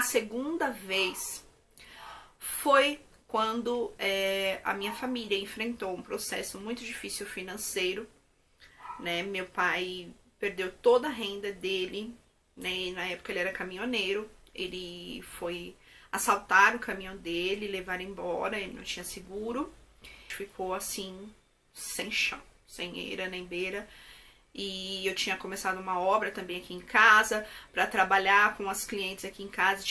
segunda vez foi quando a minha família enfrentou um processo muito difícil financeiro, né? Meu pai perdeu toda a renda dele, né? Na época ele era caminhoneiro, ele foi assaltar o caminhão dele, levar embora, ele não tinha seguro, ficou assim, sem chão, sem eira nem beira. E eu tinha começado uma obra também aqui em casa, para trabalhar com as clientes aqui em casa,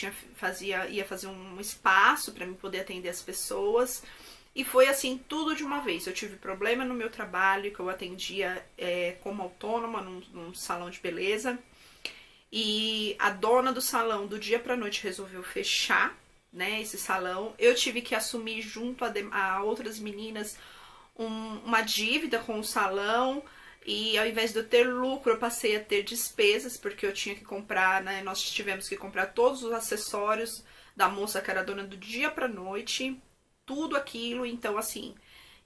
ia fazer um espaço para me poder atender as pessoas. E foi assim, tudo de uma vez. Eu tive problema no meu trabalho, que eu atendia como autônoma num salão de beleza. E a dona do salão, do dia pra noite, resolveu fechar, né, esse salão. Eu tive que assumir junto a outras meninas uma dívida com o salão. E ao invés de eu ter lucro, eu passei a ter despesas, porque eu tinha que comprar, né? Nós tivemos que comprar todos os acessórios da moça que era dona do dia pra noite, tudo aquilo, então assim.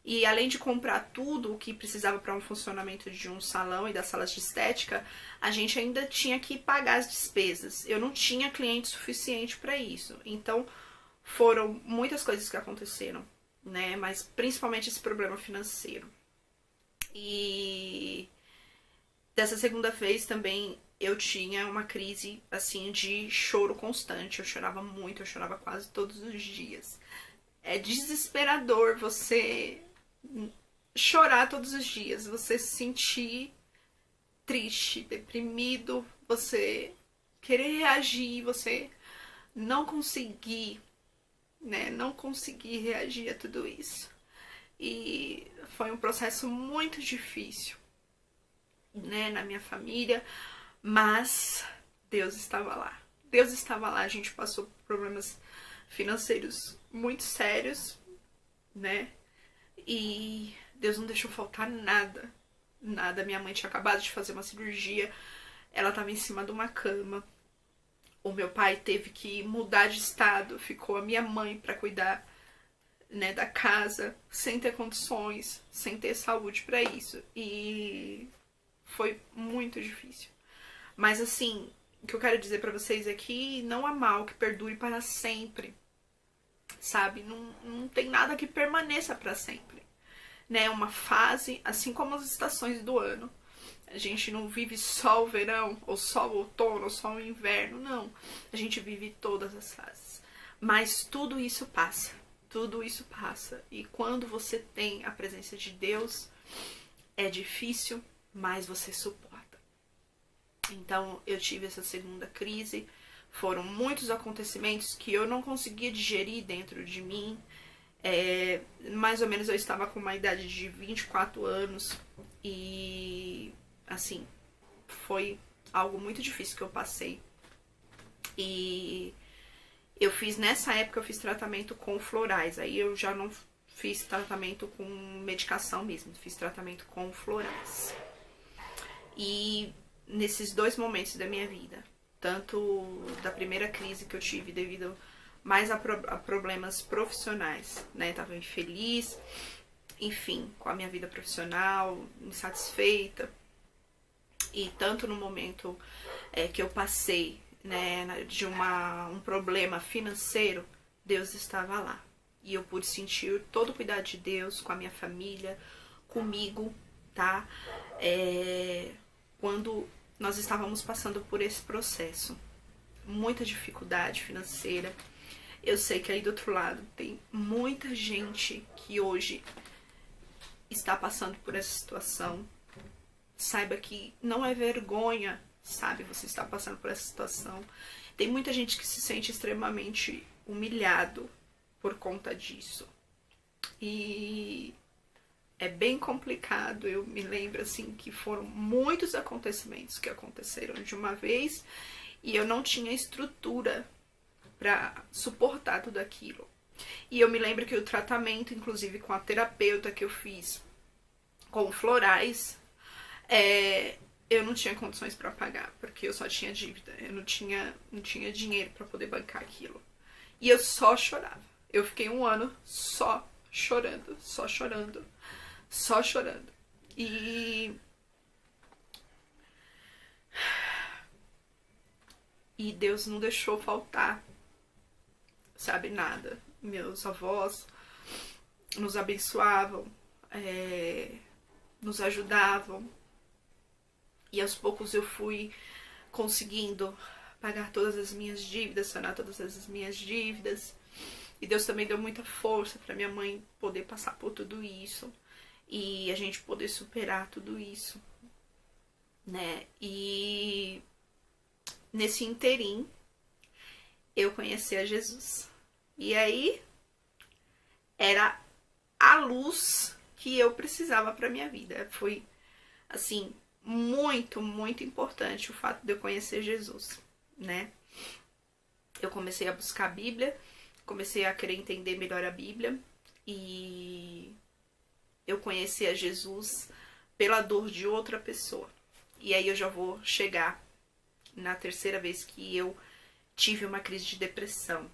E além de comprar tudo o que precisava para um funcionamento de um salão e das salas de estética, a gente ainda tinha que pagar as despesas. Eu não tinha cliente suficiente para isso. Então foram muitas coisas que aconteceram, né? Mas principalmente esse problema financeiro. E dessa segunda vez também eu tinha uma crise assim de choro constante. Eu chorava muito, eu chorava quase todos os dias. É desesperador você chorar todos os dias, você se sentir triste, deprimido, você querer reagir, você não conseguir, né? Não conseguir reagir a tudo isso. E foi um processo muito difícil, né, na minha família, mas Deus estava lá. Deus estava lá, a gente passou por problemas financeiros muito sérios, né? E Deus não deixou faltar nada. Nada. Minha mãe tinha acabado de fazer uma cirurgia, ela estava em cima de uma cama. O meu pai teve que mudar de estado, ficou a minha mãe para cuidar, né, da casa, sem ter condições, sem ter saúde para isso. E foi muito difícil. Mas assim, o que eu quero dizer para vocês é que não há mal que perdure para sempre, sabe? Não tem nada que permaneça para sempre, né? Uma fase, assim como as estações do ano. A gente não vive só o verão, ou só o outono, ou só o inverno, não. A gente vive todas as fases. Mas tudo isso passa. Tudo isso passa. E quando você tem a presença de Deus, é difícil, mas você suporta. Então, eu tive essa segunda crise. Foram muitos acontecimentos que eu não conseguia digerir dentro de mim. Mais ou menos eu estava com uma idade de 24 anos. E, assim, foi algo muito difícil que eu passei. E nessa época eu fiz tratamento com florais. Aí eu já não fiz tratamento com medicação mesmo, fiz tratamento com florais. E nesses dois momentos da minha vida, tanto da primeira crise que eu tive devido mais a problemas profissionais, né? Tava infeliz, enfim, com a minha vida profissional, insatisfeita. E tanto no momento que eu passei, né, de um problema financeiro, Deus estava lá. E eu pude sentir todo o cuidado de Deus com a minha família, comigo, tá? Quando nós estávamos passando por esse processo. Muita dificuldade financeira. Eu sei que aí do outro lado tem muita gente que hoje está passando por essa situação. Saiba que não é vergonha, sabe, você está passando por essa situação. Tem muita gente que se sente extremamente humilhado por conta disso. E é bem complicado. Eu me lembro, assim, que foram muitos acontecimentos que aconteceram de uma vez e eu não tinha estrutura para suportar tudo aquilo. E eu me lembro que o tratamento, inclusive com a terapeuta que eu fiz com florais, eu não tinha condições para pagar, porque eu só tinha dívida. Eu não tinha dinheiro para poder bancar aquilo. E eu só chorava. Eu fiquei um ano só chorando, só chorando, só chorando. E Deus não deixou faltar sabe, nada. Meus avós nos abençoavam, nos ajudavam. E aos poucos eu fui conseguindo pagar todas as minhas dívidas, sanar todas as minhas dívidas. E Deus também deu muita força para minha mãe poder passar por tudo isso. E a gente poder superar tudo isso, né? E nesse interim, eu conheci a Jesus. E aí, era a luz que eu precisava para minha vida. Foi, assim, muito, muito importante o fato de eu conhecer Jesus, né? Eu comecei a buscar a Bíblia, comecei a querer entender melhor a Bíblia e eu conheci a Jesus pela dor de outra pessoa. E aí eu já vou chegar na terceira vez que eu tive uma crise de depressão,